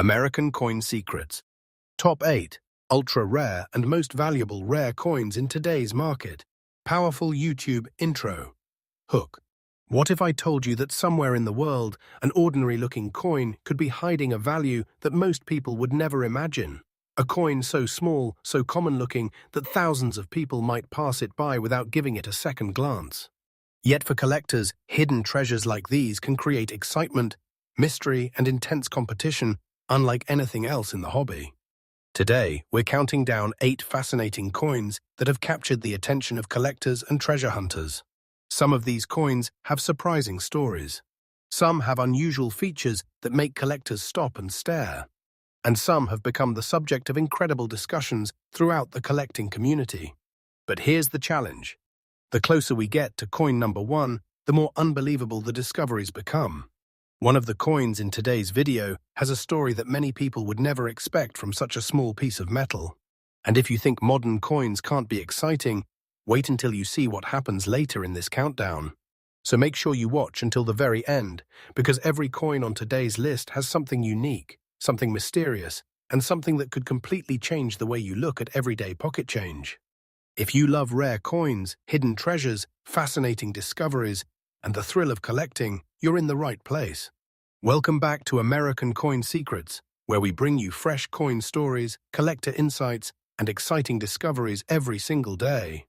American Coin Secrets. Top 8. Ultra-rare and most valuable rare coins in today's market. Powerful YouTube intro. Hook. What if I told you that somewhere in the world, an ordinary-looking coin could be hiding a value that most people would never imagine? A coin so small, so common-looking, that thousands of people might pass it by without giving it a second glance. Yet for collectors, hidden treasures like these can create excitement, mystery, and intense competition, unlike anything else in the hobby. Today, we're counting down 8 fascinating coins that have captured the attention of collectors and treasure hunters. Some of these coins have surprising stories. Some have unusual features that make collectors stop and stare. And some have become the subject of incredible discussions throughout the collecting community. But here's the challenge. The closer we get to coin number 1, the more unbelievable the discoveries become. One of the coins in today's video has a story that many people would never expect from such a small piece of metal. And if you think modern coins can't be exciting, wait until you see what happens later in this countdown. So make sure you watch until the very end, because every coin on today's list has something unique, something mysterious, and something that could completely change the way you look at everyday pocket change. If you love rare coins, hidden treasures, fascinating discoveries, and the thrill of collecting, you're in the right place. Welcome back to American Coin Secrets, where we bring you fresh coin stories, collector insights, and exciting discoveries every single day.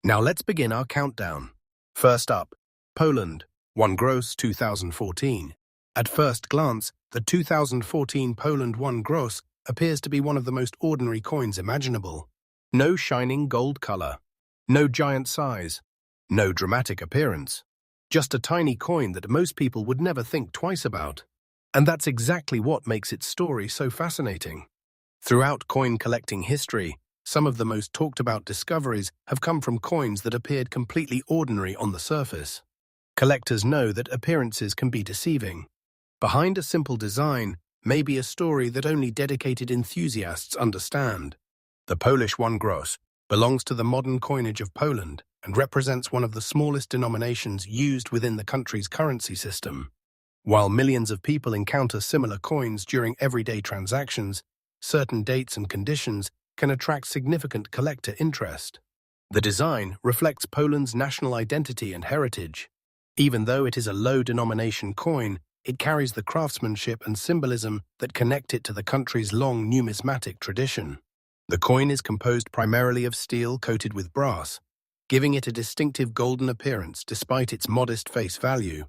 Now let's begin our countdown. First up, Poland, 1 gross 2014. At first glance, the 2014 Poland 1 gross appears to be one of the most ordinary coins imaginable. No shining gold color, no giant size, no dramatic appearance. Just a tiny coin that most people would never think twice about. And that's exactly what makes its story so fascinating. Throughout coin collecting history, some of the most talked about discoveries have come from coins that appeared completely ordinary on the surface. Collectors know that appearances can be deceiving. Behind a simple design may be a story that only dedicated enthusiasts understand. The Polish 1 gross belongs to the modern coinage of Poland and represents one of the smallest denominations used within the country's currency system. While millions of people encounter similar coins during everyday transactions, certain dates and conditions can attract significant collector interest. The design reflects Poland's national identity and heritage. Even though it is a low-denomination coin, it carries the craftsmanship and symbolism that connect it to the country's long numismatic tradition. The coin is composed primarily of steel coated with brass, giving it a distinctive golden appearance despite its modest face value.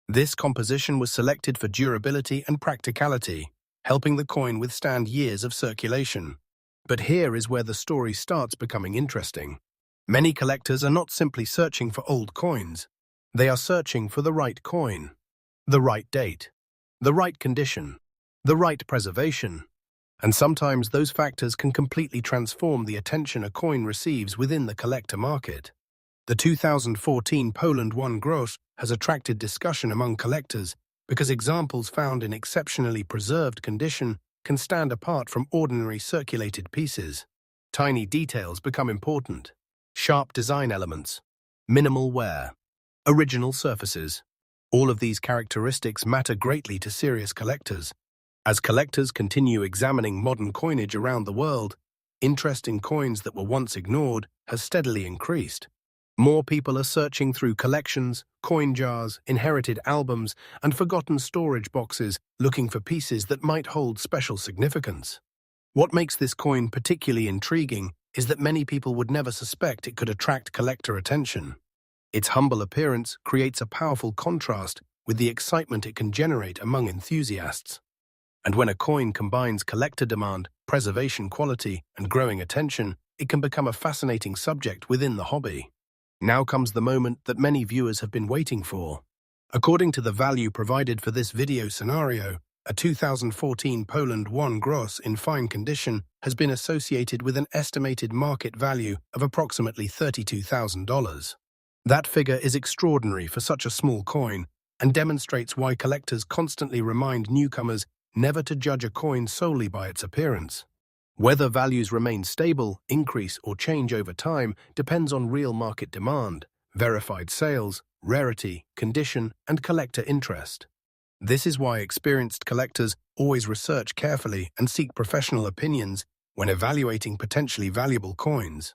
This composition was selected for durability and practicality, helping the coin withstand years of circulation. But here is where the story starts becoming interesting. Many collectors are not simply searching for old coins. They are searching for the right coin, the right date, the right condition, the right preservation. And sometimes those factors can completely transform the attention a coin receives within the collector market. The 2014 Poland 1 gross has attracted discussion among collectors because examples found in exceptionally preserved condition can stand apart from ordinary circulated pieces. Tiny details become important. Sharp design elements, minimal wear, original surfaces. All of these characteristics matter greatly to serious collectors. As collectors continue examining modern coinage around the world, interest in coins that were once ignored has steadily increased. More people are searching through collections, coin jars, inherited albums, and forgotten storage boxes looking for pieces that might hold special significance. What makes this coin particularly intriguing is that many people would never suspect it could attract collector attention. Its humble appearance creates a powerful contrast with the excitement it can generate among enthusiasts. And when a coin combines collector demand, preservation quality, and growing attention, it can become a fascinating subject within the hobby. Now comes the moment that many viewers have been waiting for. According to the value provided for this video scenario, a 2014 Poland 1 gross in fine condition has been associated with an estimated market value of approximately $32,000. That figure is extraordinary for such a small coin and demonstrates why collectors constantly remind newcomers never to judge a coin solely by its appearance. Whether values remain stable, increase, or change over time depends on real market demand, verified sales, rarity, condition, and collector interest. This is why experienced collectors always research carefully and seek professional opinions when evaluating potentially valuable coins.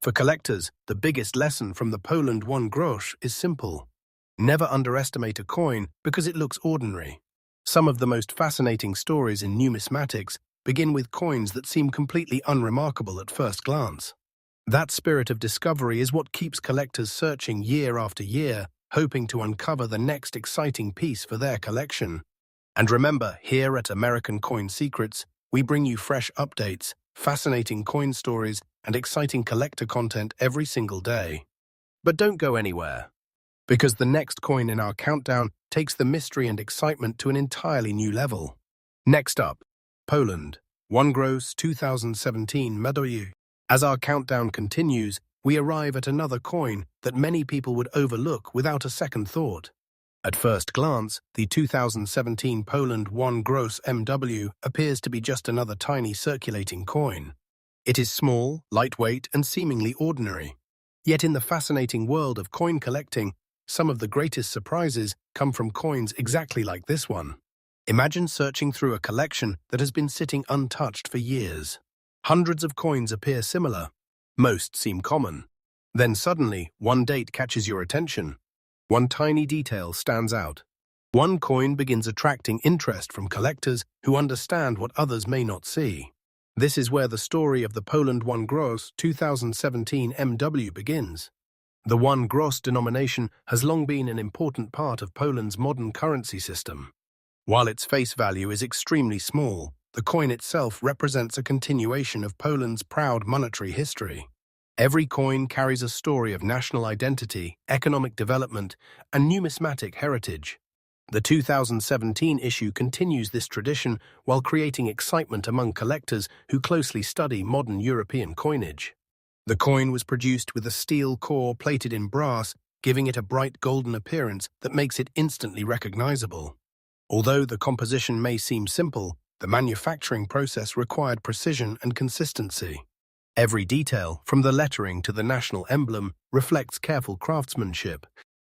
For collectors, the biggest lesson from the Poland 1 grosz is simple. Never underestimate a coin because it looks ordinary. Some of the most fascinating stories in numismatics begin with coins that seem completely unremarkable at first glance. That spirit of discovery is what keeps collectors searching year after year, hoping to uncover the next exciting piece for their collection. And remember, here at American Coin Secrets, we bring you fresh updates, fascinating coin stories, and exciting collector content every single day. But don't go anywhere, because the next coin in our countdown takes the mystery and excitement to an entirely new level. Next up, Poland, 1 grosz 2017 medaille. As our countdown continues, we arrive at another coin that many people would overlook without a second thought. At first glance, the 2017 Poland 1 grosz MW appears to be just another tiny circulating coin. It is small, lightweight, and seemingly ordinary. Yet in the fascinating world of coin collecting, some of the greatest surprises come from coins exactly like this one. Imagine searching through a collection that has been sitting untouched for years. Hundreds of coins appear similar. Most seem common. Then suddenly, one date catches your attention. One tiny detail stands out. One coin begins attracting interest from collectors who understand what others may not see. This is where the story of the Poland 1 grosz 2017 MW begins. The 1 grosz denomination has long been an important part of Poland's modern currency system. While its face value is extremely small, the coin itself represents a continuation of Poland's proud monetary history. Every coin carries a story of national identity, economic development, and numismatic heritage. The 2017 issue continues this tradition while creating excitement among collectors who closely study modern European coinage. The coin was produced with a steel core plated in brass, giving it a bright golden appearance that makes it instantly recognizable. Although the composition may seem simple, the manufacturing process required precision and consistency. Every detail, from the lettering to the national emblem, reflects careful craftsmanship.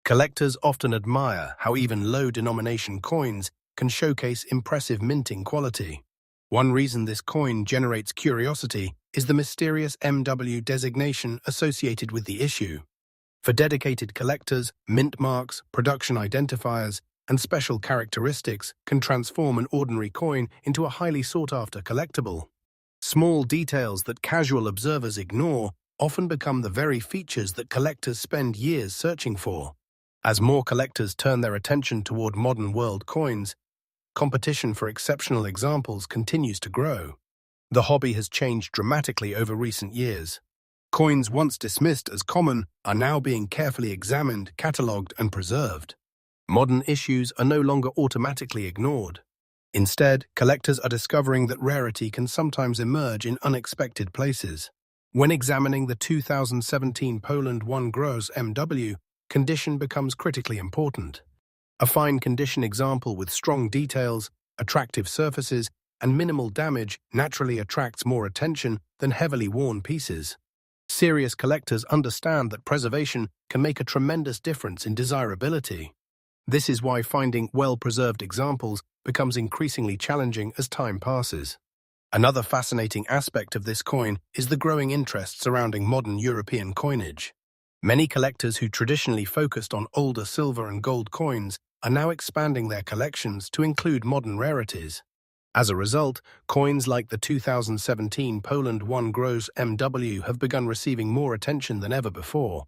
Collectors often admire how even low-denomination coins can showcase impressive minting quality. One reason this coin generates curiosity is the mysterious MW designation associated with the issue. For dedicated collectors, mint marks, production identifiers, and special characteristics can transform an ordinary coin into a highly sought-after collectible. Small details that casual observers ignore often become the very features that collectors spend years searching for. As more collectors turn their attention toward modern world coins, competition for exceptional examples continues to grow. The hobby has changed dramatically over recent years. Coins once dismissed as common are now being carefully examined, catalogued, and preserved. Modern issues are no longer automatically ignored. Instead, collectors are discovering that rarity can sometimes emerge in unexpected places. When examining the 2017 Poland 1 grosz MW, condition becomes critically important. A fine condition example with strong details, attractive surfaces, and minimal damage naturally attracts more attention than heavily worn pieces. Serious collectors understand that preservation can make a tremendous difference in desirability. This is why finding well-preserved examples becomes increasingly challenging as time passes. Another fascinating aspect of this coin is the growing interest surrounding modern European coinage. Many collectors who traditionally focused on older silver and gold coins are now expanding their collections to include modern rarities. As a result, coins like the 2017 Poland 1 grosz MW have begun receiving more attention than ever before.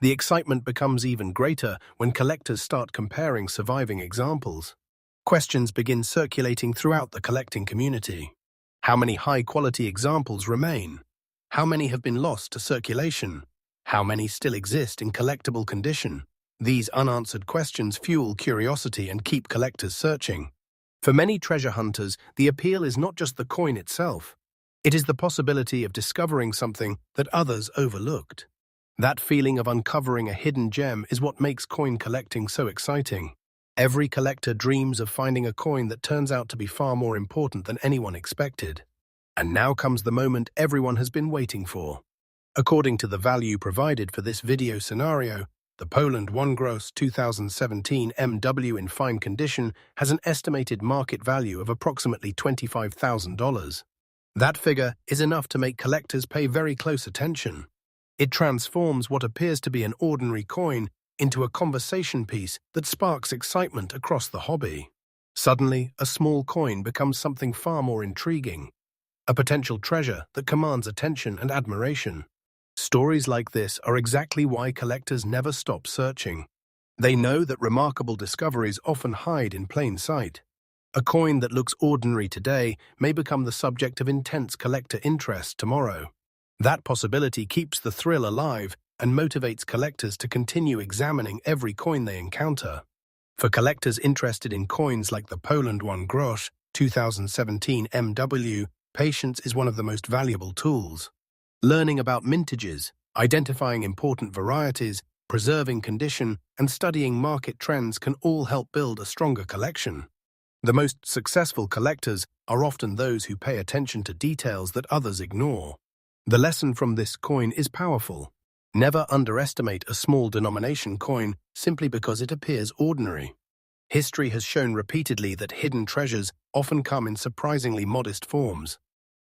The excitement becomes even greater when collectors start comparing surviving examples. Questions begin circulating throughout the collecting community. How many high-quality examples remain? How many have been lost to circulation? How many still exist in collectible condition? These unanswered questions fuel curiosity and keep collectors searching. For many treasure hunters, the appeal is not just the coin itself. It is the possibility of discovering something that others overlooked. That feeling of uncovering a hidden gem is what makes coin collecting so exciting. Every collector dreams of finding a coin that turns out to be far more important than anyone expected. And now comes the moment everyone has been waiting for. According to the value provided for this video scenario, The Poland 1 gross 2017 MW in fine condition has an estimated market value of approximately $25,000. That figure is enough to make collectors pay very close attention. It transforms what appears to be an ordinary coin into a conversation piece that sparks excitement across the hobby. Suddenly, a small coin becomes something far more intriguing, a potential treasure that commands attention and admiration. Stories like this are exactly why collectors never stop searching. They know that remarkable discoveries often hide in plain sight. A coin that looks ordinary today may become the subject of intense collector interest tomorrow. That possibility keeps the thrill alive and motivates collectors to continue examining every coin they encounter. For collectors interested in coins like the Poland 1 grosz 2017 MW, patience is one of the most valuable tools. Learning about mintages, identifying important varieties, preserving condition, and studying market trends can all help build a stronger collection. The most successful collectors are often those who pay attention to details that others ignore. The lesson from this coin is powerful. Never underestimate a small denomination coin simply because it appears ordinary. History has shown repeatedly that hidden treasures often come in surprisingly modest forms.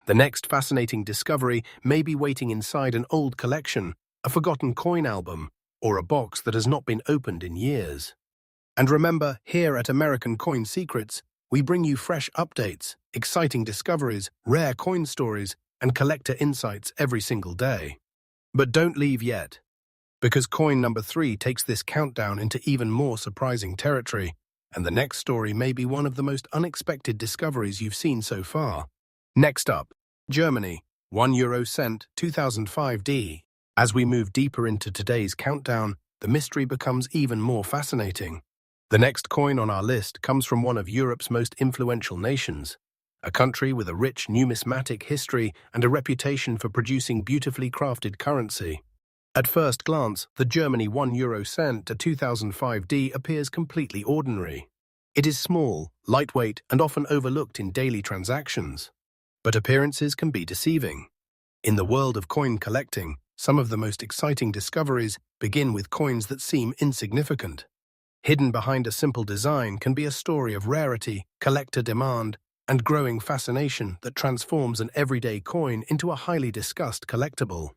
The next fascinating discovery may be waiting inside an old collection, a forgotten coin album, or a box that has not been opened in years. And remember, here at American Coin Secrets, we bring you fresh updates, exciting discoveries, rare coin stories, and collector insights every single day. But don't leave yet, because coin number 3 takes this countdown into even more surprising territory, and the next story may be one of the most unexpected discoveries you've seen so far. Next up, Germany, 1 euro cent 2005D. As we move deeper into today's countdown, the mystery becomes even more fascinating. The next coin on our list comes from one of Europe's most influential nations, a country with a rich numismatic history and a reputation for producing beautifully crafted currency. At first glance, the Germany 1 euro cent 2005D appears completely ordinary. It is small, lightweight, and often overlooked in daily transactions. But appearances can be deceiving. In the world of coin collecting, some of the most exciting discoveries begin with coins that seem insignificant. Hidden behind a simple design can be a story of rarity, collector demand, and growing fascination that transforms an everyday coin into a highly discussed collectible.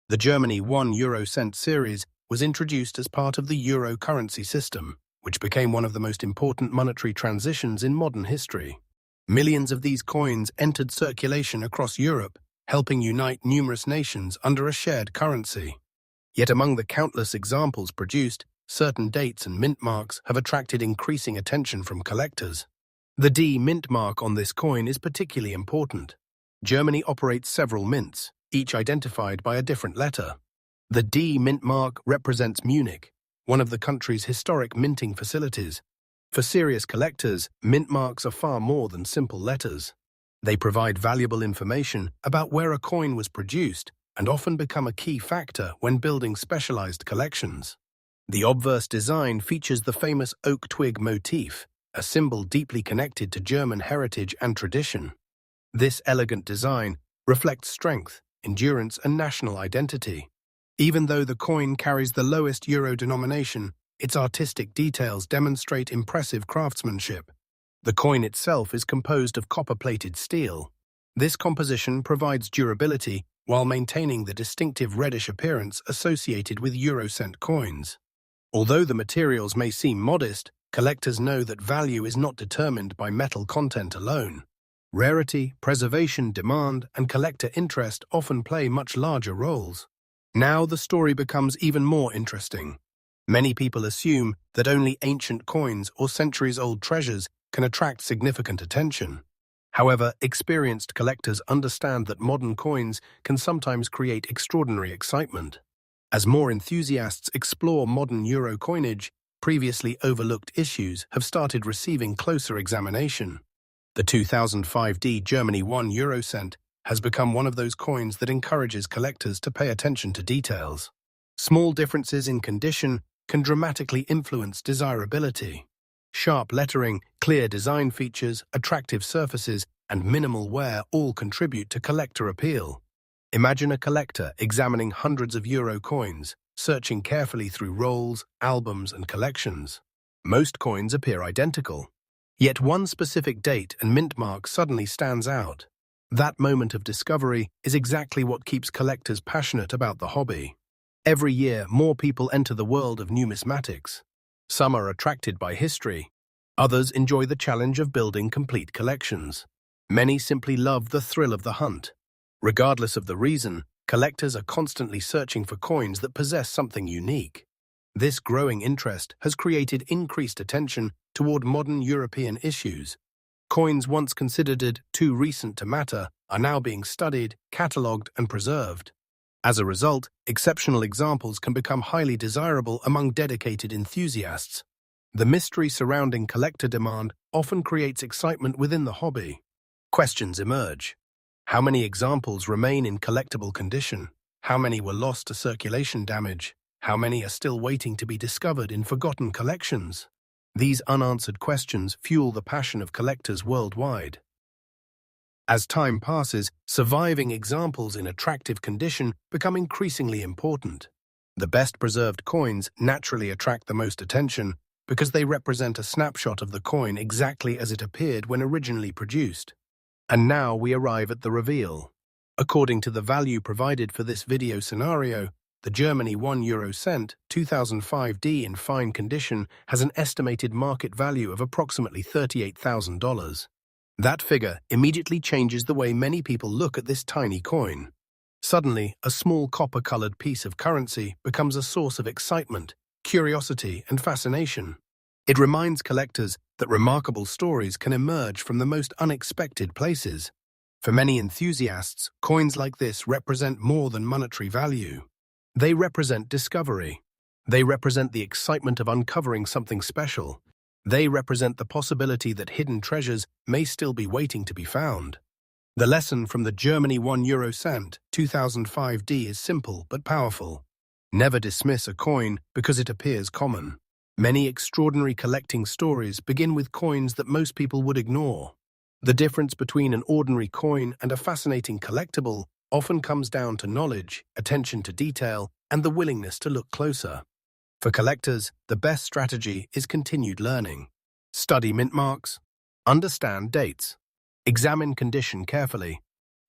The Germany 1 euro cent series was introduced as part of the euro currency system, which became one of the most important monetary transitions in modern history. Millions of these coins entered circulation across Europe, helping unite numerous nations under a shared currency. Yet among the countless examples produced, certain dates and mint marks have attracted increasing attention from collectors. The D mint mark on this coin is particularly important. Germany operates several mints, each identified by a different letter. The D mint mark represents Munich, one of the country's historic minting facilities. For serious collectors, mint marks are far more than simple letters. They provide valuable information about where a coin was produced and often become a key factor when building specialized collections. The obverse design features the famous oak twig motif, a symbol deeply connected to German heritage and tradition. This elegant design reflects strength, endurance, and national identity. Even though the coin carries the lowest euro denomination, its artistic details demonstrate impressive craftsmanship. The coin itself is composed of copper-plated steel. This composition provides durability while maintaining the distinctive reddish appearance associated with Eurocent coins. Although the materials may seem modest, collectors know that value is not determined by metal content alone. Rarity, preservation, demand, and collector interest often play much larger roles. Now the story becomes even more interesting. Many people assume that only ancient coins or centuries-old treasures can attract significant attention. However, experienced collectors understand that modern coins can sometimes create extraordinary excitement. As more enthusiasts explore modern euro coinage, previously overlooked issues have started receiving closer examination. The 2005D Germany 1 euro cent has become one of those coins that encourages collectors to pay attention to details. Small differences in condition can dramatically influence desirability. Sharp lettering, clear design features, attractive surfaces, and minimal wear all contribute to collector appeal. Imagine a collector examining hundreds of euro coins, searching carefully through rolls, albums, and collections. Most coins appear identical. Yet one specific date and mint mark suddenly stands out. That moment of discovery is exactly what keeps collectors passionate about the hobby. Every year, more people enter the world of numismatics. Some are attracted by history. Others enjoy the challenge of building complete collections. Many simply love the thrill of the hunt. Regardless of the reason, collectors are constantly searching for coins that possess something unique. This growing interest has created increased attention toward modern European issues. Coins once considered too recent to matter are now being studied, catalogued, and preserved. As a result, exceptional examples can become highly desirable among dedicated enthusiasts. The mystery surrounding collector demand often creates excitement within the hobby. Questions emerge. How many examples remain in collectible condition? How many were lost to circulation damage? How many are still waiting to be discovered in forgotten collections? These unanswered questions fuel the passion of collectors worldwide. As time passes, surviving examples in attractive condition become increasingly important. The best preserved coins naturally attract the most attention because they represent a snapshot of the coin exactly as it appeared when originally produced. And now we arrive at the reveal. According to the value provided for this video scenario, the Germany €1 2005D in fine condition has an estimated market value of approximately $38,000. That figure immediately changes the way many people look at this tiny coin. Suddenly, a small copper-colored piece of currency becomes a source of excitement, curiosity, and fascination. It reminds collectors that remarkable stories can emerge from the most unexpected places. For many enthusiasts, coins like this represent more than monetary value. They represent discovery. They represent the excitement of uncovering something special. They represent the possibility that hidden treasures may still be waiting to be found. The lesson from the Germany €1 2005D is simple but powerful. Never dismiss a coin because it appears common. Many extraordinary collecting stories begin with coins that most people would ignore. The difference between an ordinary coin and a fascinating collectible often comes down to knowledge, attention to detail, and the willingness to look closer. For collectors, the best strategy is continued learning. Study mint marks. Understand dates. Examine condition carefully.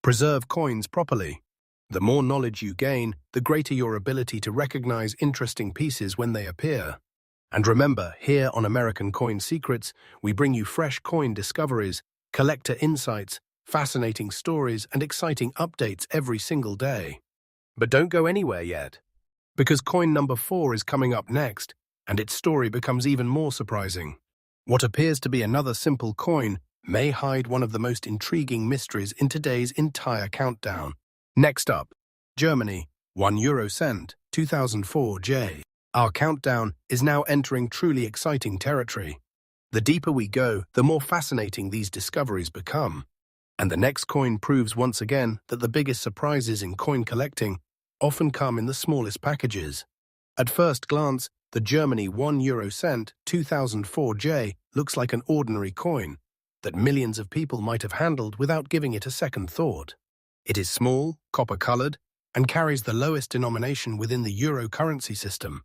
Preserve coins properly. The more knowledge you gain, the greater your ability to recognize interesting pieces when they appear. And remember, here on American Coin Secrets, we bring you fresh coin discoveries, collector insights, fascinating stories, and exciting updates every single day. But don't go anywhere yet, because coin number 4 is coming up next, and its story becomes even more surprising. What appears to be another simple coin may hide one of the most intriguing mysteries in today's entire countdown. Next up, Germany, €1 2004J. Our countdown is now entering truly exciting territory. The deeper we go, the more fascinating these discoveries become. And the next coin proves once again that the biggest surprises in coin collecting often come in the smallest packages. At first glance, the Germany €1 2004J looks like an ordinary coin that millions of people might have handled without giving it a second thought. It is small, copper-colored, and carries the lowest denomination within the euro currency system.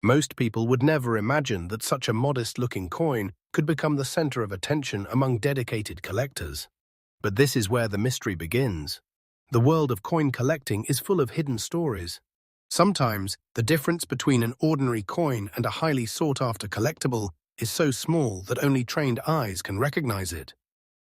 Most people would never imagine that such a modest-looking coin could become the center of attention among dedicated collectors. But this is where the mystery begins. The world of coin collecting is full of hidden stories. Sometimes, the difference between an ordinary coin and a highly sought-after collectible is so small that only trained eyes can recognize it.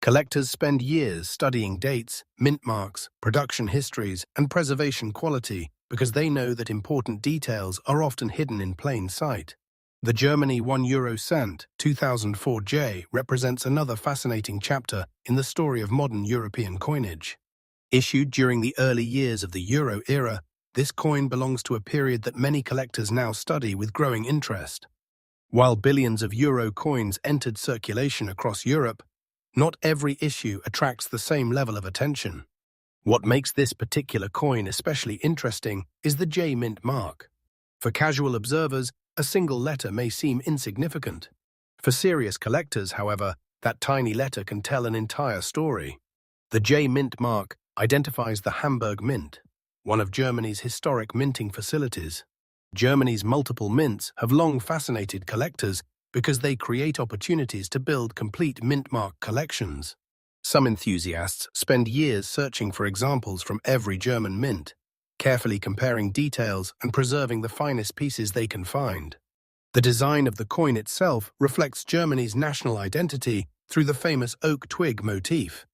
Collectors spend years studying dates, mint marks, production histories, and preservation quality because they know that important details are often hidden in plain sight. The Germany €1 2004J represents another fascinating chapter in the story of modern European coinage. Issued during the early years of the Euro era, this coin belongs to a period that many collectors now study with growing interest. While billions of euro coins entered circulation across Europe, not every issue attracts the same level of attention. What makes this particular coin especially interesting is the J mint mark. For casual observers, a single letter may seem insignificant. For serious collectors, however, that tiny letter can tell an entire story. The J mint mark identifies the Hamburg Mint, one of Germany's historic minting facilities. Germany's multiple mints have long fascinated collectors because they create opportunities to build complete mint-mark collections. Some enthusiasts spend years searching for examples from every German mint, carefully comparing details and preserving the finest pieces they can find. The design of the coin itself reflects Germany's national identity through the famous oak twig motif.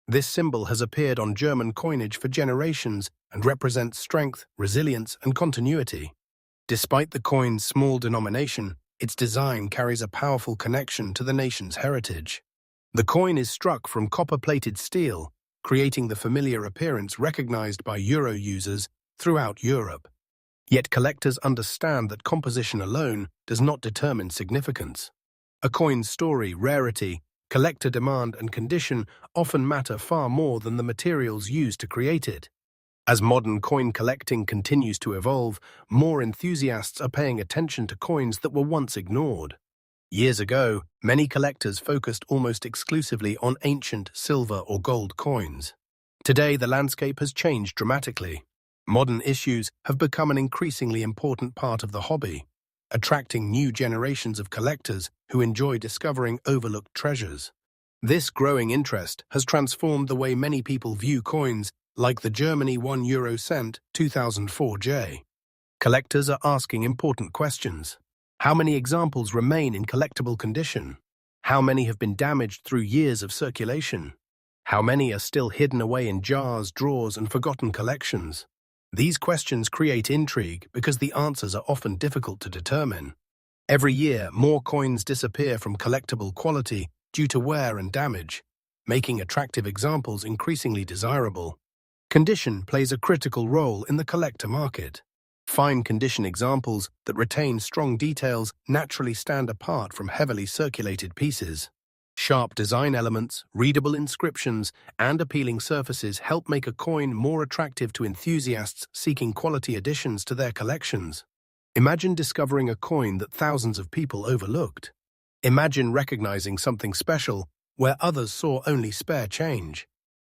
This symbol has appeared on German coinage for generations and represents strength, resilience, and continuity. Despite the coin's small denomination, its design carries a powerful connection to the nation's heritage. The coin is struck from copper-plated steel, creating the familiar appearance recognized by euro users throughout Europe. Yet collectors understand that composition alone does not determine significance. A coin's story, rarity, collector demand, and condition often matter far more than the materials used to create it. As modern coin collecting continues to evolve, more enthusiasts are paying attention to coins that were once ignored. Years ago, many collectors focused almost exclusively on ancient silver or gold coins. Today, the landscape has changed dramatically. Modern issues have become an increasingly important part of the hobby, attracting new generations of collectors who enjoy discovering overlooked treasures. This growing interest has transformed the way many people view coins, like the Germany €1 cent 2004J. Collectors are asking important questions. How many examples remain in collectible condition? How many have been damaged through years of circulation? How many are still hidden away in jars, drawers, and forgotten collections? These questions create intrigue because the answers are often difficult to determine. Every year, more coins disappear from collectible quality due to wear and damage, making attractive examples increasingly desirable. Condition plays a critical role in the collector market. Fine condition examples that retain strong details naturally stand apart from heavily circulated pieces. Sharp design elements, readable inscriptions, and appealing surfaces help make a coin more attractive to enthusiasts seeking quality additions to their collections. Imagine discovering a coin that thousands of people overlooked. Imagine recognizing something special where others saw only spare change.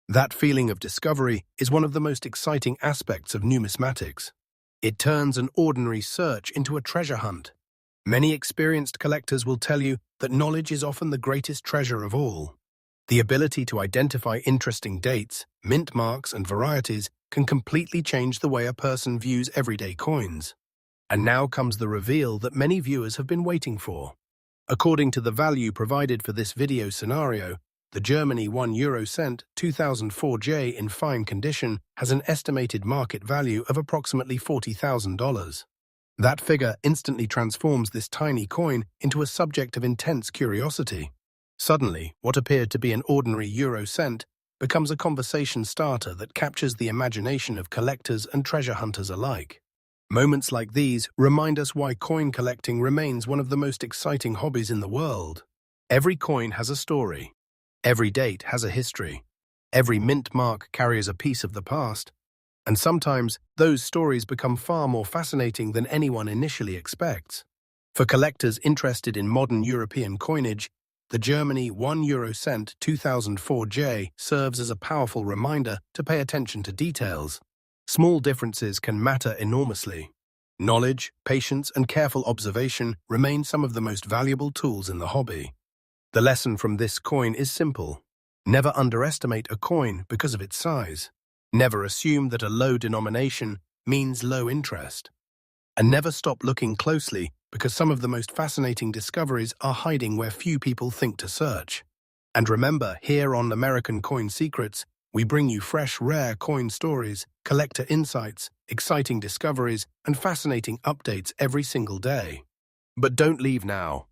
That feeling of discovery is one of the most exciting aspects of numismatics. It turns an ordinary search into a treasure hunt. Many experienced collectors will tell you that knowledge is often the greatest treasure of all. The ability to identify interesting dates, mint marks, and varieties can completely change the way a person views everyday coins. And now comes the reveal that many viewers have been waiting for. According to the value provided for this video scenario, the Germany €1 cent 2004J in fine condition has an estimated market value of approximately $40,000. That figure instantly transforms this tiny coin into a subject of intense curiosity. Suddenly, what appeared to be an ordinary euro cent becomes a conversation starter that captures the imagination of collectors and treasure hunters alike. Moments like these remind us why coin collecting remains one of the most exciting hobbies in the world. Every coin has a story. Every date has a history. Every mint mark carries a piece of the past. And sometimes, those stories become far more fascinating than anyone initially expects. For collectors interested in modern European coinage, the Germany €1 cent 2004J serves as a powerful reminder to pay attention to details. Small differences can matter enormously. Knowledge, patience, and careful observation remain some of the most valuable tools in the hobby. The lesson from this coin is simple. Never underestimate a coin because of its size. Never assume that a low denomination means low interest. And never stop looking closely because some of the most fascinating discoveries are hiding where few people think to search. And remember, here on American Coin Secrets, we bring you fresh, rare coin stories, collector insights, exciting discoveries, and fascinating updates every single day. But don't leave now,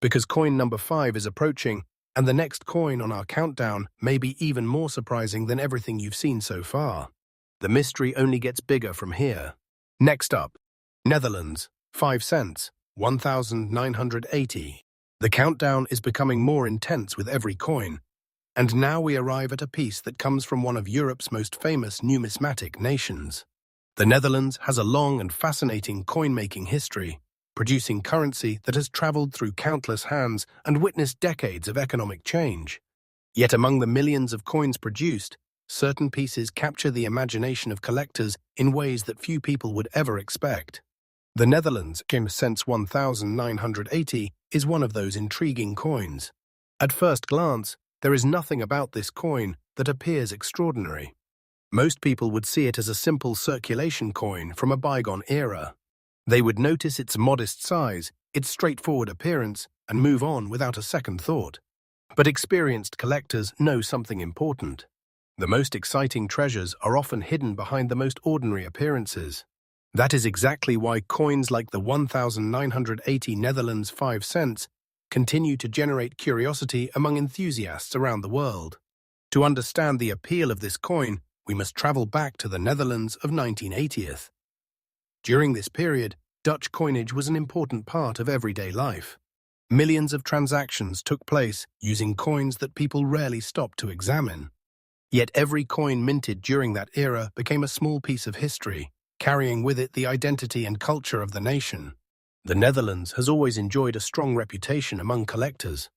because coin number 5 is approaching, and the next coin on our countdown may be even more surprising than everything you've seen so far. The mystery only gets bigger from here. Next up, Netherlands, 5 cents, 1980. The countdown is becoming more intense with every coin, and now we arrive at a piece that comes from one of Europe's most famous numismatic nations. The Netherlands has a long and fascinating coin-making history, producing currency that has traveled through countless hands and witnessed decades of economic change. Yet among the millions of coins produced, certain pieces capture the imagination of collectors in ways that few people would ever expect. The Netherlands, since 1980, is one of those intriguing coins. At first glance, there is nothing about this coin that appears extraordinary. Most people would see it as a simple circulation coin from a bygone era. They would notice its modest size, its straightforward appearance, and move on without a second thought. But experienced collectors know something important. The most exciting treasures are often hidden behind the most ordinary appearances. That is exactly why coins like the 1980 Netherlands 5 cents continue to generate curiosity among enthusiasts around the world. To understand the appeal of this coin, we must travel back to the Netherlands of 1980. During this period, Dutch coinage was an important part of everyday life. Millions of transactions took place using coins that people rarely stopped to examine. Yet every coin minted during that era became a small piece of history, carrying with it the identity and culture of the nation. The Netherlands has always enjoyed a strong reputation among collectors.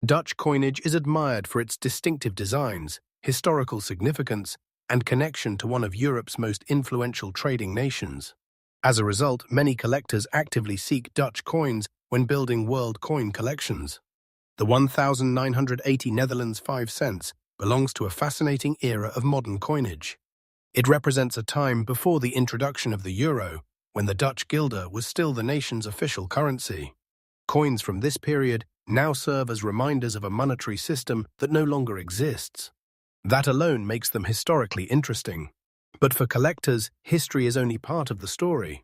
Dutch coinage is admired for its distinctive designs, historical significance, and connection to one of Europe's most influential trading nations. As a result, many collectors actively seek Dutch coins when building world coin collections. The 1980 Netherlands 5 cents belongs to a fascinating era of modern coinage. It represents a time before the introduction of the euro, when the Dutch guilder was still the nation's official currency. Coins from this period now serve as reminders of a monetary system that no longer exists. That alone makes them historically interesting. But for collectors, history is only part of the story.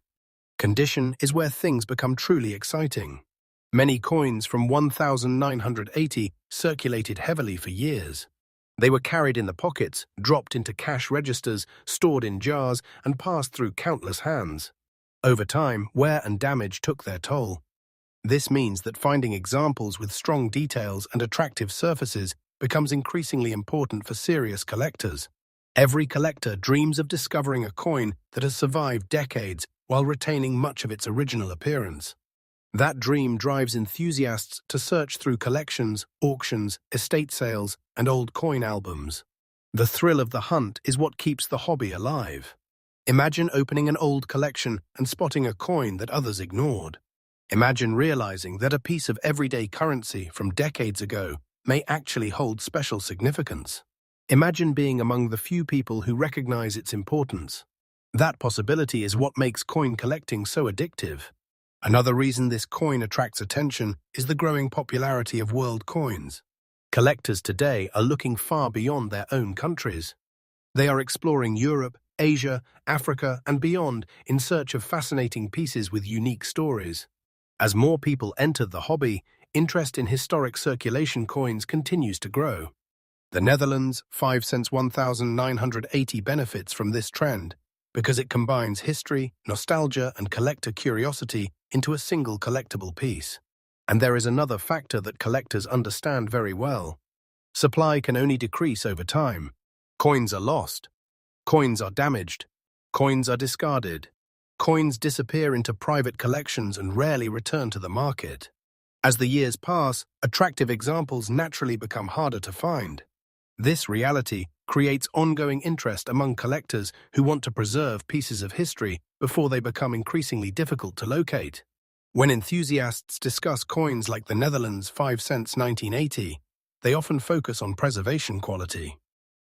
Condition is where things become truly exciting. Many coins from 1980 circulated heavily for years. They were carried in the pockets, dropped into cash registers, stored in jars, and passed through countless hands. Over time, wear and damage took their toll. This means that finding examples with strong details and attractive surfaces becomes increasingly important for serious collectors. Every collector dreams of discovering a coin that has survived decades while retaining much of its original appearance. That dream drives enthusiasts to search through collections, auctions, estate sales, and old coin albums. The thrill of the hunt is what keeps the hobby alive. Imagine opening an old collection and spotting a coin that others ignored. Imagine realizing that a piece of everyday currency from decades ago may actually hold special significance. Imagine being among the few people who recognize its importance. That possibility is what makes coin collecting so addictive. Another reason this coin attracts attention is the growing popularity of world coins. Collectors today are looking far beyond their own countries. They are exploring Europe, Asia, Africa, and beyond in search of fascinating pieces with unique stories. As more people enter the hobby, interest in historic circulation coins continues to grow. The Netherlands 5 cents 1980 benefits from this trend because it combines history, nostalgia, and collector curiosity into a single collectible piece. And there is another factor that collectors understand very well. Supply can only decrease over time. Coins are lost. Coins are damaged. Coins are discarded. Coins disappear into private collections and rarely return to the market. As the years pass, attractive examples naturally become harder to find. This reality creates ongoing interest among collectors who want to preserve pieces of history before they become increasingly difficult to locate. When enthusiasts discuss coins like the Netherlands 5 cents 1980, they often focus on preservation quality.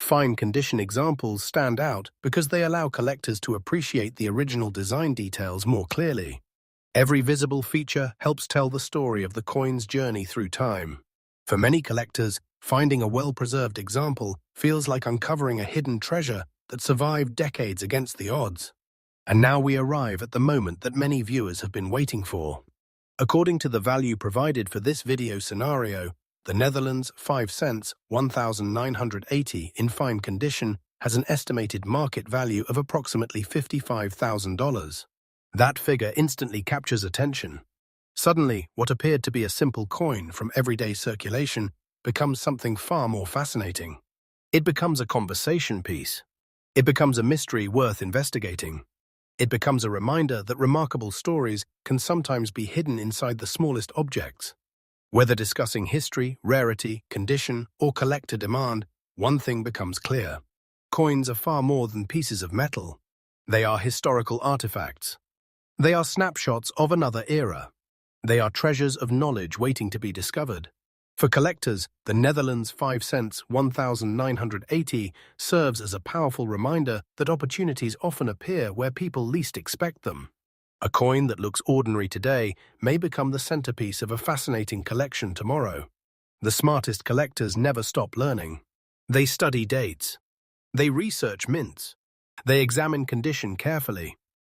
Fine condition examples stand out because they allow collectors to appreciate the original design details more clearly. Every visible feature helps tell the story of the coin's journey through time. For many collectors, finding a well-preserved example feels like uncovering a hidden treasure that survived decades against the odds. And now we arrive at the moment that many viewers have been waiting for. According to the value provided for this video scenario, the Netherlands 5 cents 1980 in fine condition has an estimated market value of approximately $55,000. That figure instantly captures attention. Suddenly, what appeared to be a simple coin from everyday circulation becomes something far more fascinating. It becomes a conversation piece. It becomes a mystery worth investigating. It becomes a reminder that remarkable stories can sometimes be hidden inside the smallest objects. Whether discussing history, rarity, condition, or collector demand, one thing becomes clear. Coins are far more than pieces of metal. They are historical artifacts. They are snapshots of another era. They are treasures of knowledge waiting to be discovered. For collectors, the Netherlands 5 cents 1980 serves as a powerful reminder that opportunities often appear where people least expect them. A coin that looks ordinary today may become the centerpiece of a fascinating collection tomorrow. The smartest collectors never stop learning. They study dates. They research mints. They examine condition carefully.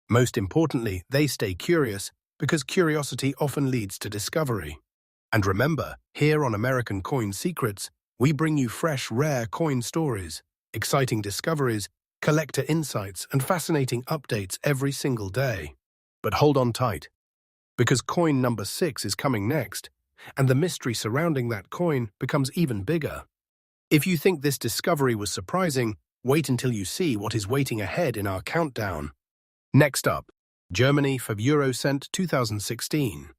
Most importantly, they stay curious because curiosity often leads to discovery. And remember, here on American Coin Secrets, we bring you fresh, rare coin stories, exciting discoveries, collector insights, and fascinating updates every single day. But hold on tight, because coin number 6 is coming next, and the mystery surrounding that coin becomes even bigger. If you think this discovery was surprising, wait until you see what is waiting ahead in our countdown. Next up, Germany for Eurocent 2016.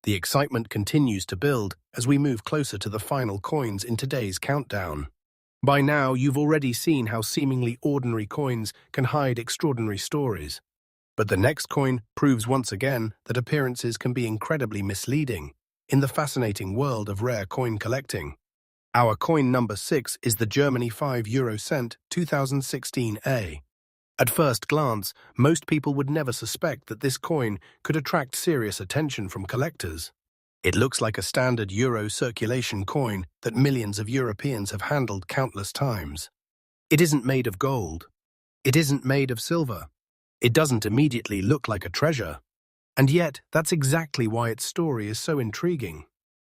The excitement continues to build as we move closer to the final coins in today's countdown. By now, you've already seen how seemingly ordinary coins can hide extraordinary stories. But the next coin proves once again that appearances can be incredibly misleading in the fascinating world of rare coin collecting. Our coin number 6 is the Germany 5 euro cent 2016A. At first glance, most people would never suspect that this coin could attract serious attention from collectors. It looks like a standard euro circulation coin that millions of Europeans have handled countless times. It isn't made of gold. It isn't made of silver. It doesn't immediately look like a treasure. And yet, that's exactly why its story is so intriguing.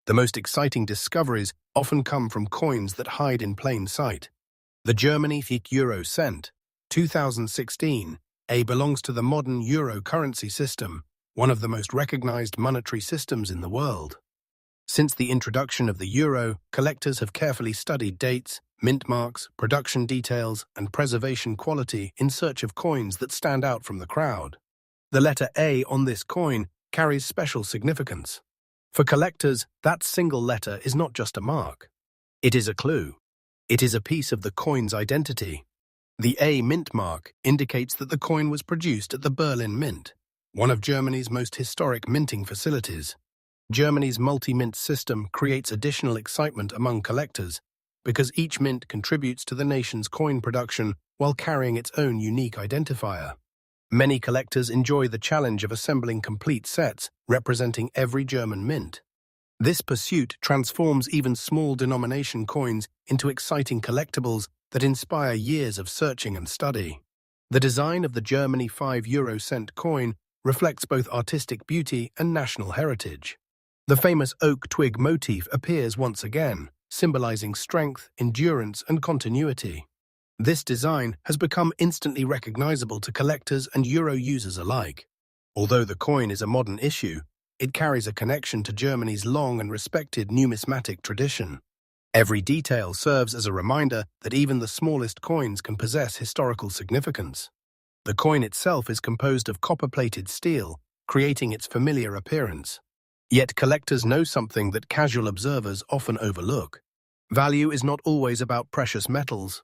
The most exciting discoveries often come from coins that hide in plain sight. The Germany 5 euro cent 2016 A belongs to the modern euro currency system, one of the most recognized monetary systems in the world. Since the introduction of the euro, collectors have carefully studied dates, mint marks, production details, and preservation quality in search of coins that stand out from the crowd. The letter A on this coin carries special significance. For collectors, that single letter is not just a mark. It is a clue. It is a piece of the coin's identity. The A mint mark indicates that the coin was produced at the Berlin Mint, one of Germany's most historic minting facilities. Germany's multi-mint system creates additional excitement among collectors because each mint contributes to the nation's coin production while carrying its own unique identifier. Many collectors enjoy the challenge of assembling complete sets representing every German mint. This pursuit transforms even small denomination coins into exciting collectibles that inspire years of searching and study. The design of the Germany 5 euro cent coin reflects both artistic beauty and national heritage. The famous oak twig motif appears once again, symbolizing strength, endurance, and continuity. This design has become instantly recognizable to collectors and euro users alike. Although the coin is a modern issue, it carries a connection to Germany's long and respected numismatic tradition. Every detail serves as a reminder that even the smallest coins can possess historical significance. The coin itself is composed of copper-plated steel, creating its familiar appearance. Yet collectors know something that casual observers often overlook. Value is not always about precious metals.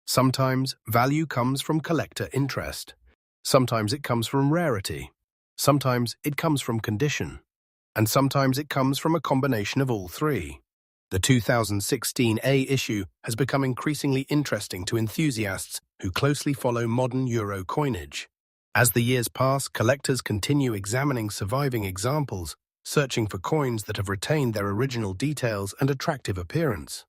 Sometimes value comes from collector interest. Sometimes it comes from rarity. Sometimes it comes from condition. And sometimes it comes from a combination of all three. The 2016 A issue has become increasingly interesting to enthusiasts who closely follow modern euro coinage. As the years pass, collectors continue examining surviving examples, searching for coins that have retained their original details and attractive appearance.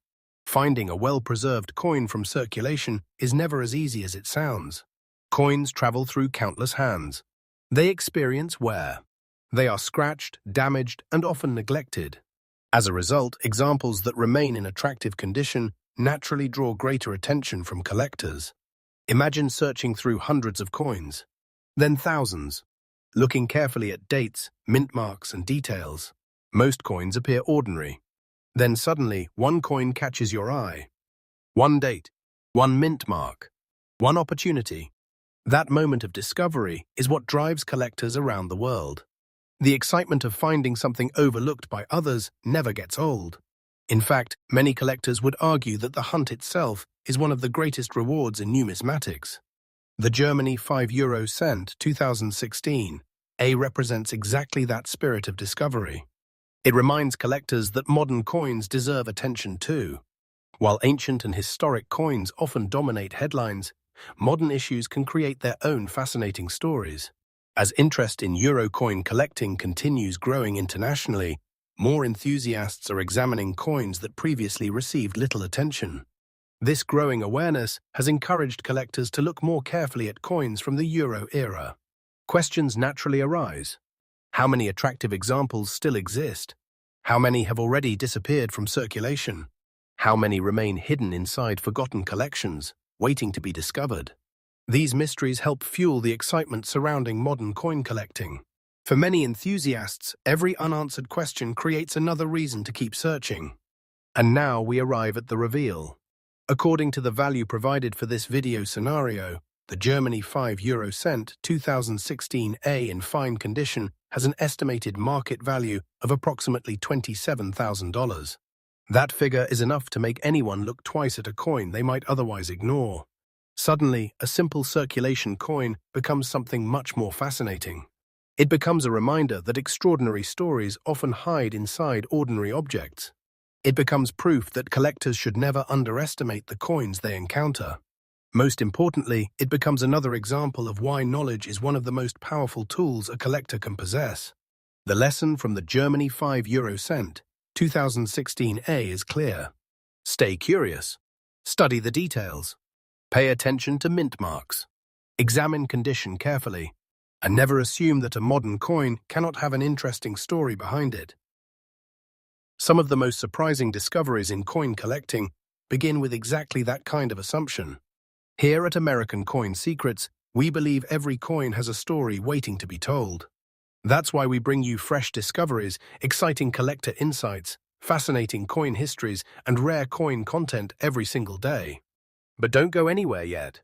Finding a well-preserved coin from circulation is never as easy as it sounds. Coins travel through countless hands. They experience wear. They are scratched, damaged, and often neglected. As a result, examples that remain in attractive condition naturally draw greater attention from collectors. Imagine searching through hundreds of coins, then thousands, looking carefully at dates, mint marks, and details. Most coins appear ordinary. Then suddenly, one coin catches your eye. One date, one mint mark, one opportunity. That moment of discovery is what drives collectors around the world. The excitement of finding something overlooked by others never gets old. In fact, many collectors would argue that the hunt itself is one of the greatest rewards in numismatics. The Germany 5 euro cent 2016 A represents exactly that spirit of discovery. It reminds collectors that modern coins deserve attention too. While ancient and historic coins often dominate headlines, modern issues can create their own fascinating stories. As interest in Euro coin collecting continues growing internationally, more enthusiasts are examining coins that previously received little attention. This growing awareness has encouraged collectors to look more carefully at coins from the Euro era. Questions naturally arise. How many attractive examples still exist? How many have already disappeared from circulation? How many remain hidden inside forgotten collections, waiting to be discovered? These mysteries help fuel the excitement surrounding modern coin collecting. For many enthusiasts, every unanswered question creates another reason to keep searching. And now we arrive at the reveal. According to the value provided for this video scenario, the Germany 5 euro cent 2016 A in fine condition has an estimated market value of approximately $27,000. That figure is enough to make anyone look twice at a coin they might otherwise ignore. Suddenly, a simple circulation coin becomes something much more fascinating. It becomes a reminder that extraordinary stories often hide inside ordinary objects. It becomes proof that collectors should never underestimate the coins they encounter. Most importantly, it becomes another example of why knowledge is one of the most powerful tools a collector can possess. The lesson from the Germany 5 euro cent 2016 A is clear. Stay curious. Study the details. Pay attention to mint marks. Examine condition carefully. And never assume that a modern coin cannot have an interesting story behind it. Some of the most surprising discoveries in coin collecting begin with exactly that kind of assumption. Here at American Coin Secrets, we believe every coin has a story waiting to be told. That's why we bring you fresh discoveries, exciting collector insights, fascinating coin histories, and rare coin content every single day. But don't go anywhere yet,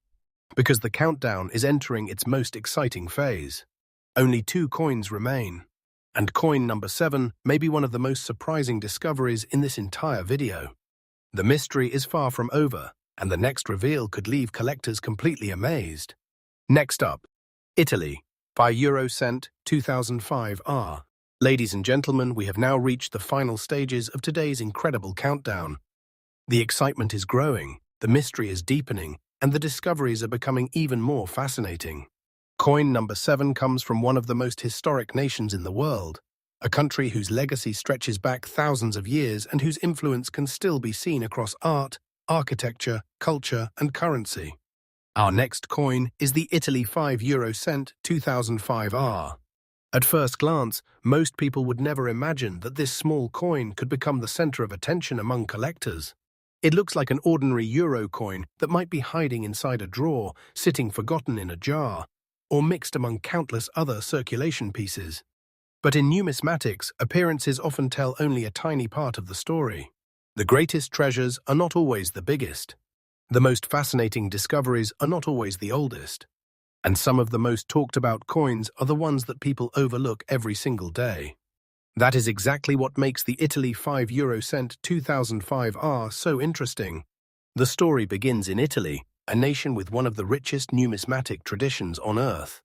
because the countdown is entering its most exciting phase. Only 2 coins remain, and coin number 7 may be one of the most surprising discoveries in this entire video. The mystery is far from over, and the next reveal could leave collectors completely amazed. Next up, Italy, 5 euro cent 2005 R. Ladies and gentlemen, we have now reached the final stages of today's incredible countdown. The excitement is growing, the mystery is deepening, and the discoveries are becoming even more fascinating. Coin number 7 comes from one of the most historic nations in the world, a country whose legacy stretches back thousands of years and whose influence can still be seen across art, architecture, culture, and currency. Our next coin is the Italy 5 euro cent 2005 R. At first glance, most people would never imagine that this small coin could become the center of attention among collectors. It looks like an ordinary euro coin that might be hiding inside a drawer, sitting forgotten in a jar, or mixed among countless other circulation pieces. But in numismatics, appearances often tell only a tiny part of the story. The greatest treasures are not always the biggest. The most fascinating discoveries are not always the oldest. And some of the most talked about coins are the ones that people overlook every single day. That is exactly what makes the Italy 5 euro cent 2005 R so interesting. The story begins in Italy, a nation with one of the richest numismatic traditions on Earth.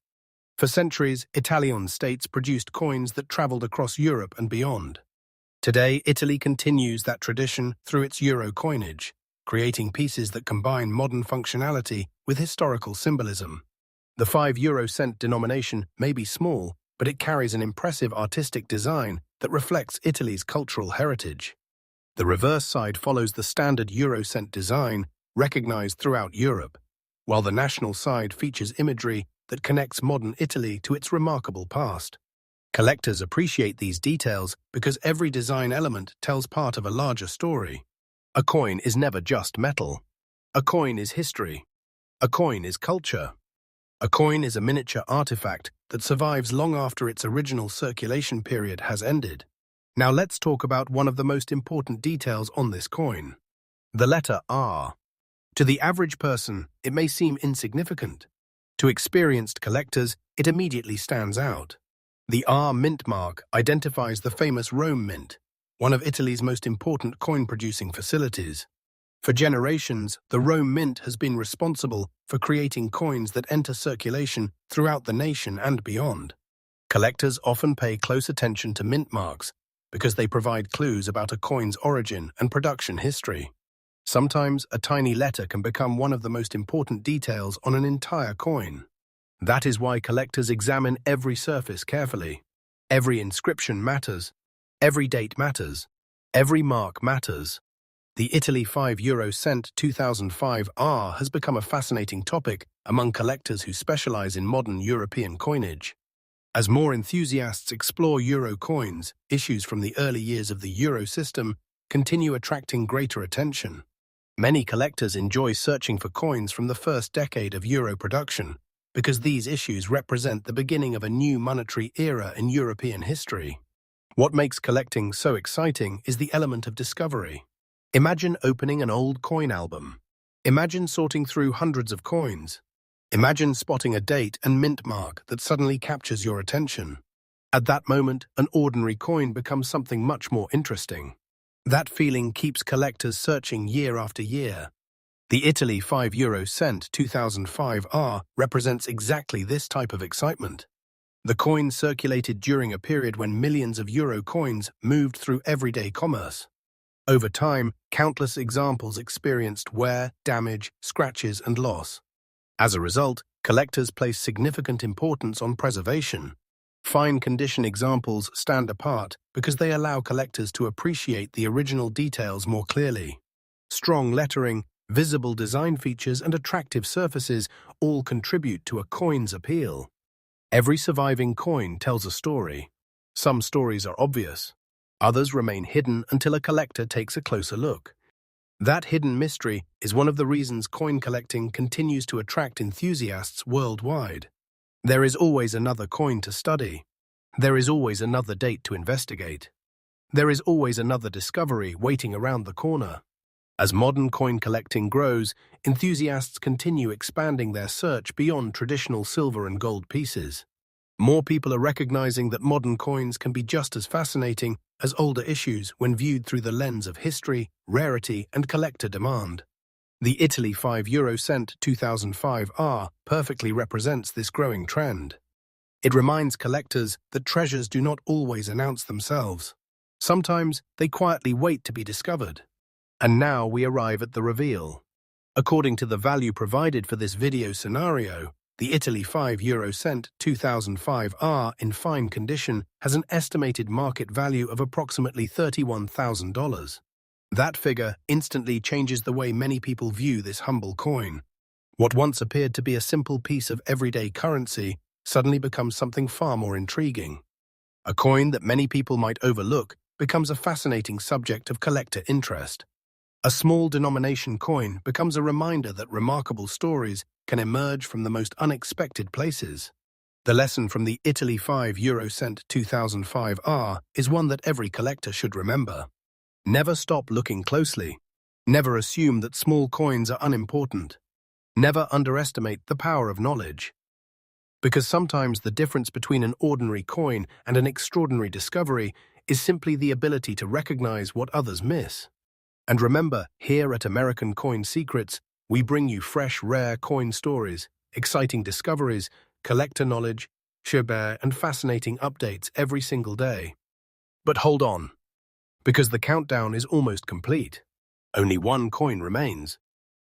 For centuries, Italian states produced coins that traveled across Europe and beyond. Today, Italy continues that tradition through its euro coinage, creating pieces that combine modern functionality with historical symbolism. The 5 euro cent denomination may be small, but it carries an impressive artistic design that reflects Italy's cultural heritage. The reverse side follows the standard euro cent design recognized throughout Europe, while the national side features imagery that connects modern Italy to its remarkable past. Collectors appreciate these details because every design element tells part of a larger story. A coin is never just metal. A coin is history. A coin is culture. A coin is a miniature artifact that survives long after its original circulation period has ended. Now let's talk about one of the most important details on this coin. The letter R. To the average person, it may seem insignificant. To experienced collectors, it immediately stands out. The R mint mark identifies the famous Rome Mint, one of Italy's most important coin-producing facilities. For generations, the Rome Mint has been responsible for creating coins that enter circulation throughout the nation and beyond. Collectors often pay close attention to mint marks because they provide clues about a coin's origin and production history. Sometimes a tiny letter can become one of the most important details on an entire coin. That is why collectors examine every surface carefully. Every inscription matters. Every date matters. Every mark matters. The Italy 5 cent 2005 R has become a fascinating topic among collectors who specialize in modern European coinage. As more enthusiasts explore euro coins, issues from the early years of the euro system continue attracting greater attention. Many collectors enjoy searching for coins from the first decade of euro production because these issues represent the beginning of a new monetary era in European history. What makes collecting so exciting is the element of discovery. Imagine opening an old coin album. Imagine sorting through hundreds of coins. Imagine spotting a date and mint mark that suddenly captures your attention. At that moment, an ordinary coin becomes something much more interesting. That feeling keeps collectors searching year after year. The Italy 5 cent 2005 R represents exactly this type of excitement. The coin circulated during a period when millions of euro coins moved through everyday commerce. Over time, countless examples experienced wear, damage, scratches, and loss. As a result, collectors place significant importance on preservation. Fine condition examples stand apart because they allow collectors to appreciate the original details more clearly. Strong lettering, visible design features, and attractive surfaces all contribute to a coin's appeal. Every surviving coin tells a story. Some stories are obvious. Others remain hidden until a collector takes a closer look. That hidden mystery is one of the reasons coin collecting continues to attract enthusiasts worldwide. There is always another coin to study. There is always another date to investigate. There is always another discovery waiting around the corner. As modern coin collecting grows, enthusiasts continue expanding their search beyond traditional silver and gold pieces. More people are recognizing that modern coins can be just as fascinating as older issues when viewed through the lens of history, rarity, and collector demand. The Italy 5 cent 2005 R perfectly represents this growing trend. It reminds collectors that treasures do not always announce themselves. Sometimes they quietly wait to be discovered. And now we arrive at the reveal. According to the value provided for this video scenario, the Italy 5 cent 2005 R in fine condition has an estimated market value of approximately $31,000. That figure instantly changes the way many people view this humble coin. What once appeared to be a simple piece of everyday currency suddenly becomes something far more intriguing. A coin that many people might overlook becomes a fascinating subject of collector interest. A small denomination coin becomes a reminder that remarkable stories can emerge from the most unexpected places. The lesson from the Italy 5 cent 2005 R is one that every collector should remember. Never stop looking closely. Never assume that small coins are unimportant. Never underestimate the power of knowledge. Because sometimes the difference between an ordinary coin and an extraordinary discovery is simply the ability to recognize what others miss. And remember, here at American Coin Secrets, we bring you fresh, rare coin stories, exciting discoveries, collector knowledge, and fascinating updates every single day. But hold on, because the countdown is almost complete. Only one coin remains.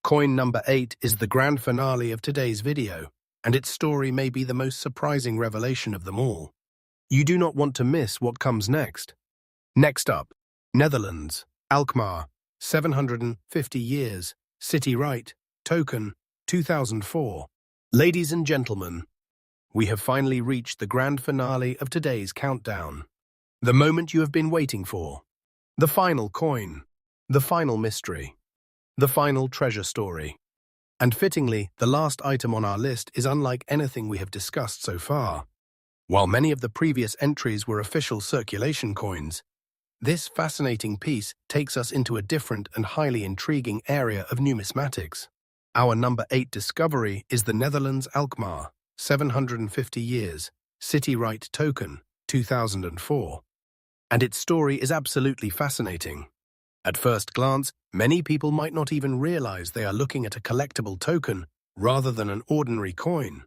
Coin number 8 is the grand finale of today's video, and its story may be the most surprising revelation of them all. You do not want to miss what comes next. Next up, Netherlands, Alkmaar, 750 years, City Right, Token, 2004. Ladies and gentlemen, we have finally reached the grand finale of today's countdown. The moment you have been waiting for. The final coin. The final mystery. The final treasure story. And fittingly, the last item on our list is unlike anything we have discussed so far. While many of the previous entries were official circulation coins, this fascinating piece takes us into a different and highly intriguing area of numismatics. Our number 8 discovery is the Netherlands Alkmaar, 750 years, City Right Token, 2004. And its story is absolutely fascinating. At first glance, many people might not even realize they are looking at a collectible token rather than an ordinary coin.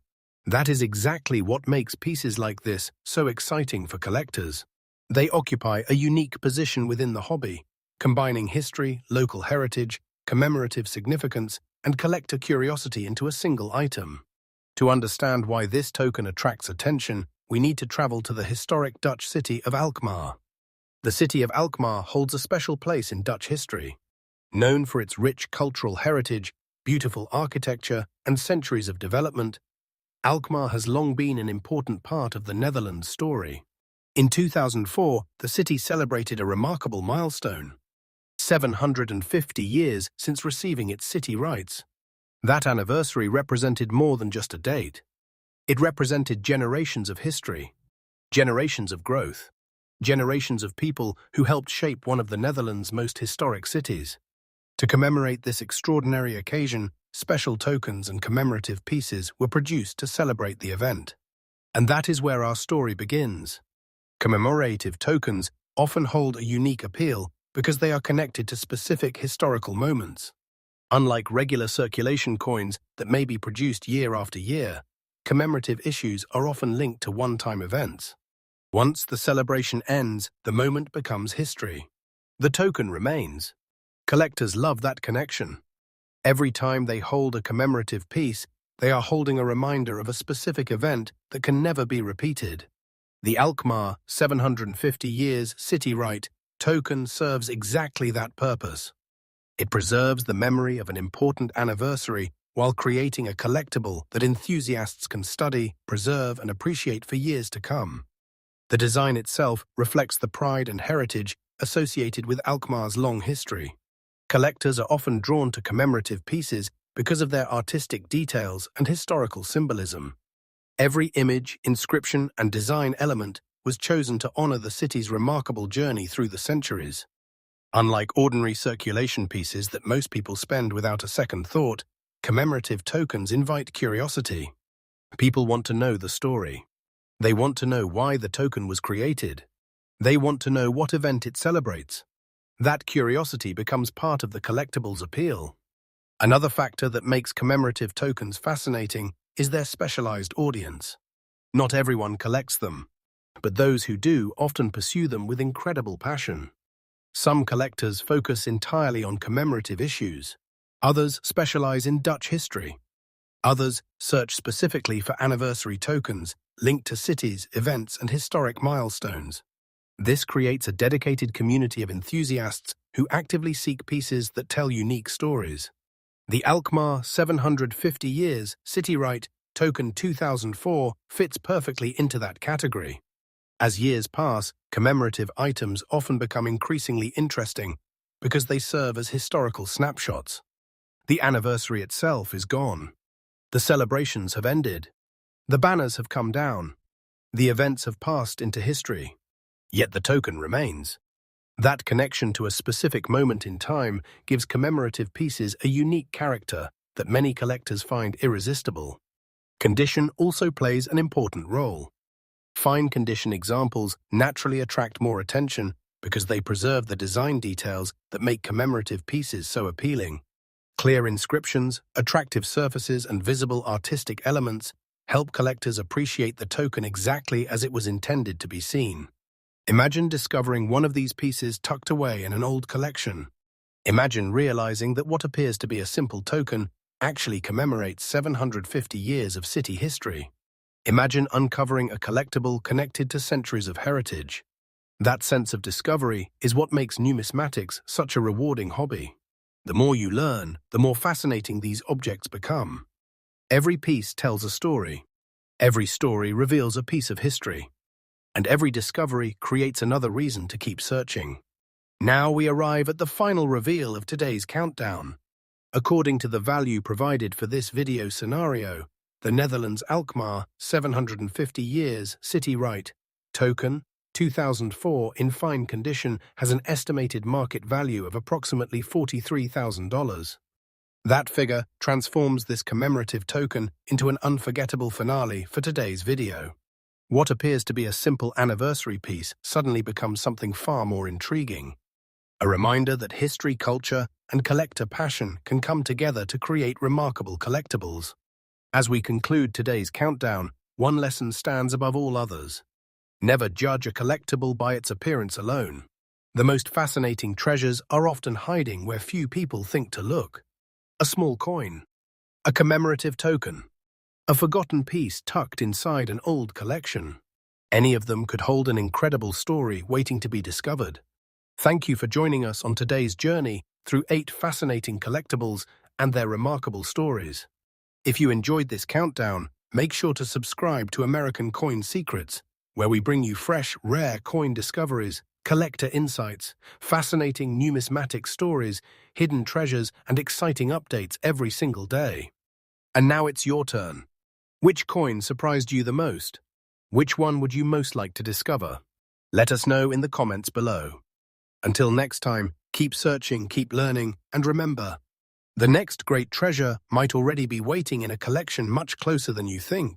That is exactly what makes pieces like this so exciting for collectors. They occupy a unique position within the hobby, combining history, local heritage, commemorative significance, and collector curiosity into a single item. To understand why this token attracts attention, we need to travel to the historic Dutch city of Alkmaar. The city of Alkmaar holds a special place in Dutch history. Known for its rich cultural heritage, beautiful architecture, and centuries of development, Alkmaar has long been an important part of the Netherlands' story. In 2004, the city celebrated a remarkable milestone: 750 years since receiving its city rights. That anniversary represented more than just a date. It represented generations of history, generations of growth, generations of people who helped shape one of the Netherlands' most historic cities. To commemorate this extraordinary occasion, special tokens and commemorative pieces were produced to celebrate the event. And that is where our story begins. Commemorative tokens often hold a unique appeal because they are connected to specific historical moments. Unlike regular circulation coins that may be produced year after year, commemorative issues are often linked to one-time events. Once the celebration ends, the moment becomes history. The token remains. Collectors love that connection. Every time they hold a commemorative piece, they are holding a reminder of a specific event that can never be repeated. The Alkmaar 750 years city right token serves exactly that purpose. It preserves the memory of an important anniversary while creating a collectible that enthusiasts can study, preserve, and appreciate for years to come. The design itself reflects the pride and heritage associated with Alkmaar's long history. Collectors are often drawn to commemorative pieces because of their artistic details and historical symbolism. Every image, inscription, and design element was chosen to honor the city's remarkable journey through the centuries. Unlike ordinary circulation pieces that most people spend without a second thought, commemorative tokens invite curiosity. People want to know the story. They want to know why the token was created. They want to know what event it celebrates. That curiosity becomes part of the collectible's appeal. Another factor that makes commemorative tokens fascinating is their specialized audience. Not everyone collects them, but those who do often pursue them with incredible passion. Some collectors focus entirely on commemorative issues. Others specialize in Dutch history. Others search specifically for anniversary tokens linked to cities, events, and historic milestones. This creates a dedicated community of enthusiasts who actively seek pieces that tell unique stories. The Alkmaar 750 years city right token 2004 fits perfectly into that category. As years pass, commemorative items often become increasingly interesting because they serve as historical snapshots. The anniversary itself is gone. The celebrations have ended. The banners have come down. The events have passed into history. Yet the token remains. That connection to a specific moment in time gives commemorative pieces a unique character that many collectors find irresistible. Condition also plays an important role. Fine condition examples naturally attract more attention because they preserve the design details that make commemorative pieces so appealing. Clear inscriptions, attractive surfaces, and visible artistic elements help collectors appreciate the token exactly as it was intended to be seen. Imagine discovering one of these pieces tucked away in an old collection. Imagine realizing that what appears to be a simple token actually commemorates 750 years of city history. Imagine uncovering a collectible connected to centuries of heritage. That sense of discovery is what makes numismatics such a rewarding hobby. The more you learn, the more fascinating these objects become. Every piece tells a story. Every story reveals a piece of history. And every discovery creates another reason to keep searching. Now we arrive at the final reveal of today's countdown. According to the value provided for this video scenario, the Netherlands Alkmaar 750 years city right token 2004 in fine condition has an estimated market value of approximately $43,000. That figure transforms this commemorative token into an unforgettable finale for today's video. What appears to be a simple anniversary piece suddenly becomes something far more intriguing. A reminder that history, culture, and collector passion can come together to create remarkable collectibles. As we conclude today's countdown, one lesson stands above all others. Never judge a collectible by its appearance alone. The most fascinating treasures are often hiding where few people think to look. A small coin, a commemorative token, a forgotten piece tucked inside an old collection. Any of them could hold an incredible story waiting to be discovered. Thank you for joining us on today's journey through 8 fascinating collectibles and their remarkable stories. If you enjoyed this countdown, make sure to subscribe to American Coin Secrets, where we bring you fresh, rare coin discoveries, collector insights, fascinating numismatic stories, hidden treasures, and exciting updates every single day. And now it's your turn. Which coin surprised you the most? Which one would you most like to discover? Let us know in the comments below. Until next time, keep searching, keep learning, and remember, the next great treasure might already be waiting in a collection much closer than you think.